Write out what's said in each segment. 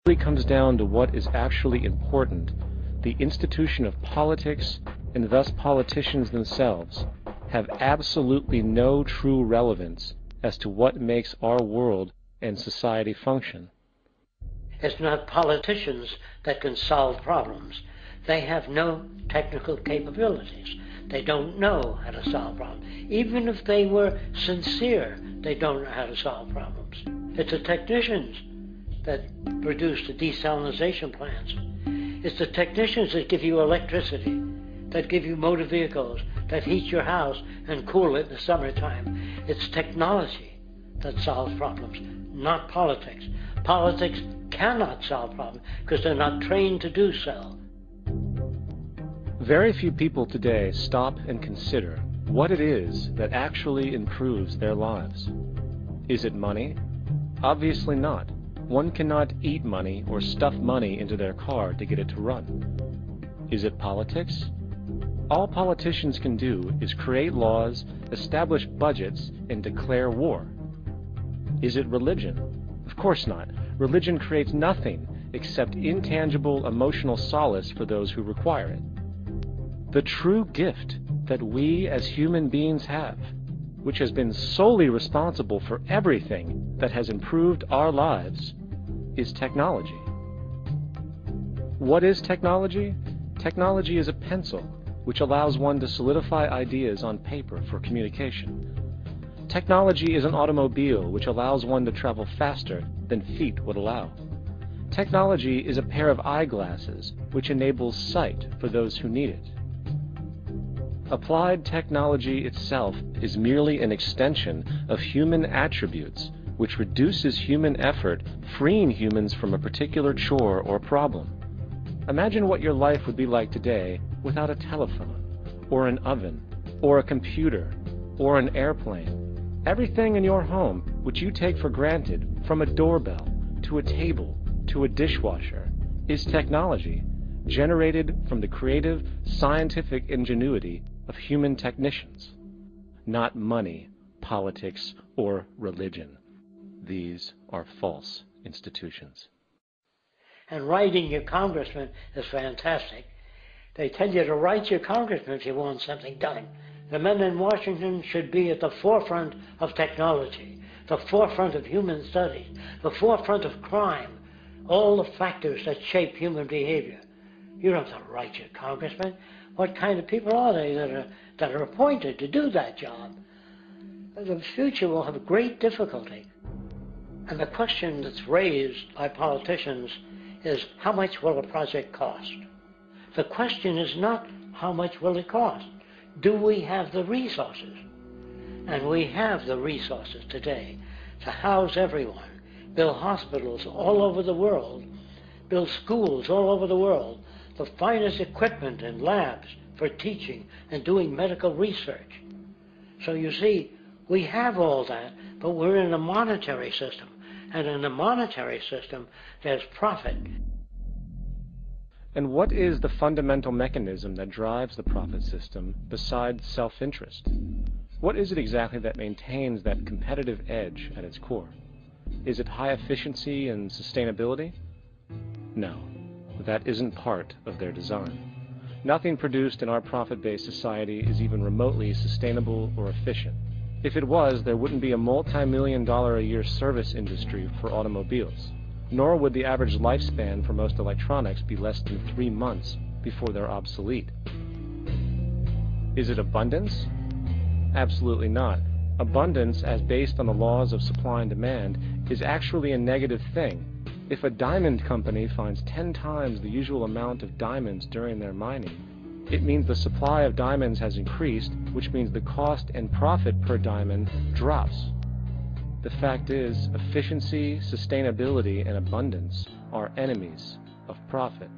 really comes down to what is actually important, the institution of politics, and thus politicians themselves, have absolutely no true relevance as to what makes our world and society function. It's not politicians that can solve problems. They have no technical capabilities. They don't know how to solve problems. Even if they were sincere, they don't know how to solve problems. It's the technicians that produce the desalination plants. It's the technicians that give you electricity, that give you motor vehicles, that heat your house and cool it in the summertime. It's technology that solves problems, not politics. Politics cannot solve problems because they're not trained to do so. Very few people today stop and consider what it is that actually improves their lives. Is it money? Obviously not. One cannot eat money or stuff money into their car to get it to run. Is it politics? All politicians can do is create laws, establish budgets, and declare war. Is it religion? Of course not. Religion creates nothing except intangible emotional solace for those who require it. The true gift that we as human beings have, which has been solely responsible for everything that has improved our lives, is technology. What is technology? Technology is a pencil which allows one to solidify ideas on paper for communication. Technology is an automobile which allows one to travel faster than feet would allow. Technology is a pair of eyeglasses which enables sight for those who need it. Applied technology itself is merely an extension of human attributes which reduces human effort, freeing humans from a particular chore or problem. Imagine what your life would be like today without a telephone, or an oven, or a computer, or an airplane. Everything in your home which you take for granted, from a doorbell, to a table, to a dishwasher, is technology generated from the creative, scientific ingenuity of human technicians, not money, politics, or religion. These are false institutions. And writing your congressman is fantastic. They tell you to write your congressman if you want something done. The men in Washington should be at the forefront of technology, the forefront of human studies, the forefront of crime, all the factors that shape human behavior. You don't have to write your congressman. What kind of people are they that are appointed to do that job? The future will have great difficulty. And the question that's raised by politicians is, how much will a project cost? The question is not how much will it cost. Do we have the resources? And we have the resources today to house everyone, build hospitals all over the world, build schools all over the world, the finest equipment and labs for teaching and doing medical research. So you see, we have all that, but we're in a monetary system. And in a monetary system, there's profit. And what is the fundamental mechanism that drives the profit system besides self-interest? What is it exactly that maintains that competitive edge at its core? Is it high efficiency and sustainability? No, that isn't part of their design. Nothing produced in our profit-based society is even remotely sustainable or efficient. If it was, there wouldn't be a multi-million-dollar-a-year service industry for automobiles, nor would the average lifespan for most electronics be less than 3 months before they're obsolete. Is it abundance? Absolutely not. Abundance, as based on the laws of supply and demand, is actually a negative thing. If a diamond company finds 10 times the usual amount of diamonds during their mining, it means the supply of diamonds has increased, which means the cost and profit per diamond drops. The fact is, efficiency, sustainability, and abundance are enemies of profit.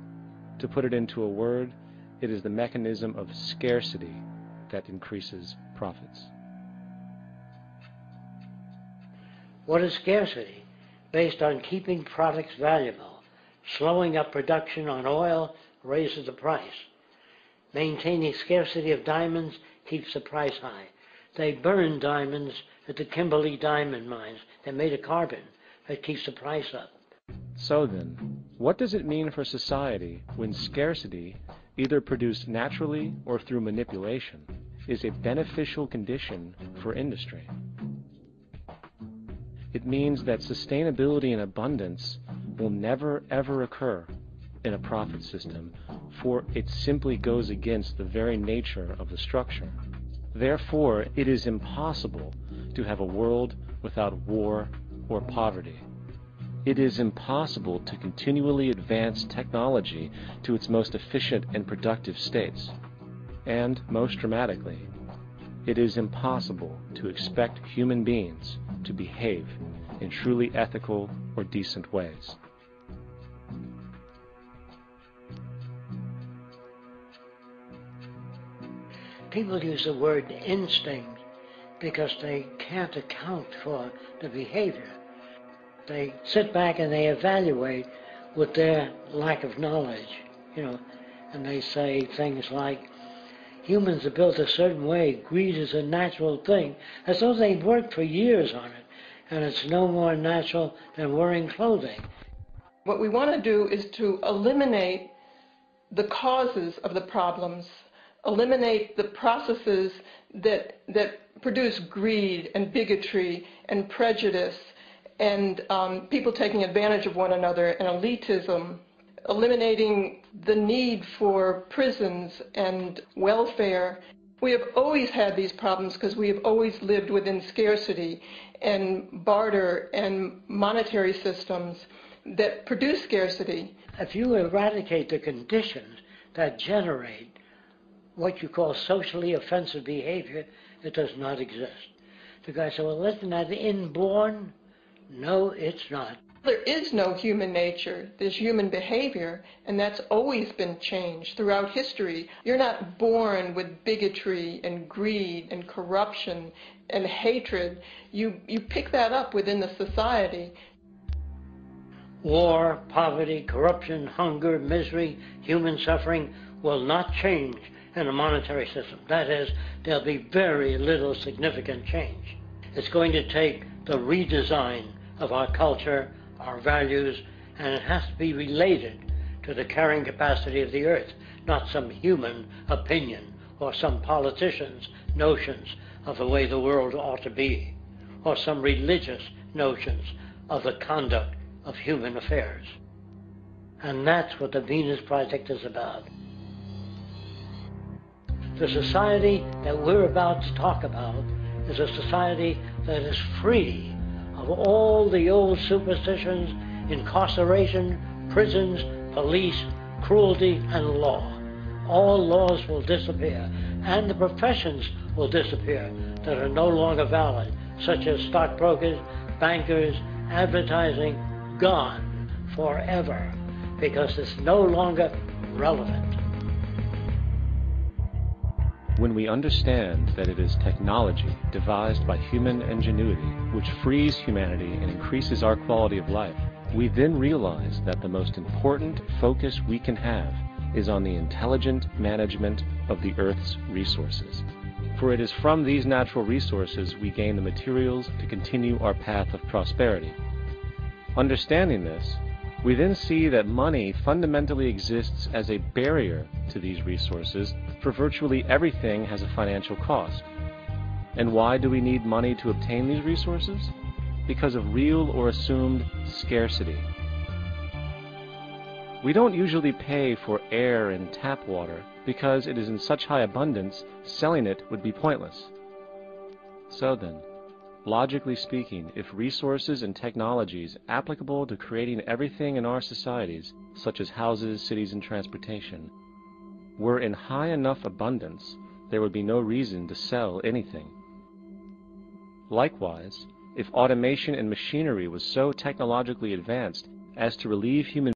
To put it into a word, it is the mechanism of scarcity that increases profits. What is scarcity? Based on keeping products valuable. Slowing up production on oil raises the price. Maintaining scarcity of diamonds keeps the price high. They burn diamonds at the Kimberley diamond mines. They're made of carbon. That keeps the price up. So then, what does it mean for society when scarcity, either produced naturally or through manipulation, is a beneficial condition for industry? It means that sustainability and abundance will never ever occur in a profit system, for it simply goes against the very nature of the structure. Therefore, it is impossible to have a world without war or poverty. It is impossible to continually advance technology to its most efficient and productive states. And, most dramatically, it is impossible to expect human beings to behave in truly ethical or decent ways. People use the word instinct because they can't account for the behavior. They sit back and they evaluate with their lack of knowledge, and they say things like, humans are built a certain way, greed is a natural thing, as though they've worked for years on it, and it's no more natural than wearing clothing. What we want to do is to eliminate the causes of the problems, eliminate the processes that produce greed and bigotry and prejudice and people taking advantage of one another and elitism, eliminating the need for prisons and welfare. We have always had these problems because we have always lived within scarcity and barter and monetary systems that produce scarcity. If you eradicate the conditions that generate what you call socially offensive behavior, it does not exist. The guy said, well, isn't that inborn? No, it's not. There is no human nature. There's human behavior, and that's always been changed throughout history. You're not born with bigotry and greed and corruption and hatred. You pick that up within the society. War, poverty, corruption, hunger, misery, human suffering will not change in a monetary system. That is, there'll be very little significant change. It's going to take the redesign of our culture, our values, and it has to be related to the carrying capacity of the earth, not some human opinion or some politician's notions of the way the world ought to be, or some religious notions of the conduct of human affairs. And that's what the Venus Project is about. The society that we're about to talk about is a society that is free of all the old superstitions, incarceration, prisons, police, cruelty, and law. All laws will disappear, and the professions will disappear that are no longer valid, such as stockbrokers, bankers, advertising, gone forever, because it's no longer relevant. When we understand that it is technology devised by human ingenuity which frees humanity and increases our quality of life, we then realize that the most important focus we can have is on the intelligent management of the Earth's resources. For it is from these natural resources we gain the materials to continue our path of prosperity. Understanding this, we then see that money fundamentally exists as a barrier to these resources, for virtually everything has a financial cost. And why do we need money to obtain these resources? Because of real or assumed scarcity. We don't usually pay for air and tap water because it is in such high abundance, selling it would be pointless. So then, logically speaking, if resources and technologies applicable to creating everything in our societies, such as houses, cities, and transportation, were in high enough abundance, there would be no reason to sell anything. Likewise, if automation and machinery was so technologically advanced as to relieve human